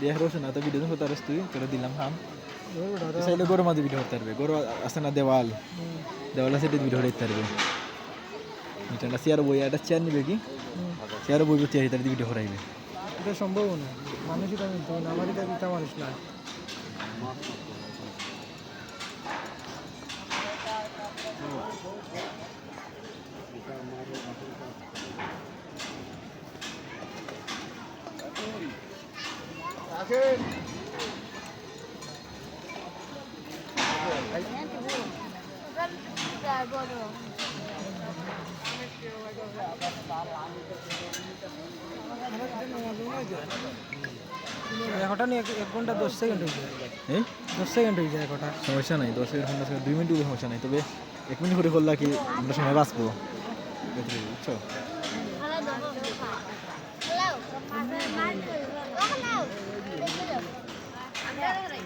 দেখ রোশ না তো ভিডিও হতে পারিস তুই তোরা দিলাম হাম চাইলে গরু মাঝে ভিডিও করতে পারবে গরু আছে না দেওয়াল দেওয়াল আছে ভিডিও করতে পারবে এটা চেয়ার বই একটা চেয়ার নিবে কি চেয়ার বই চেয়ার এটা ভিডিও করাইবে এটা সম্ভব না মানুষই তো নিতে হবে না আমারই তো দিতে মানুষ না একটা নিয়ে 1 ঘন্টা 10 সেকেন্ড হয়ে যায় এই 10 সেকেন্ড হয়ে যায় একটা সমস্যা নাই 10 সেকেন্ড 2 মিনিট সমস্যা নাই তবে 1 মিনিট করে করলে কি আমরা সময় বাঁচবো বুঝছো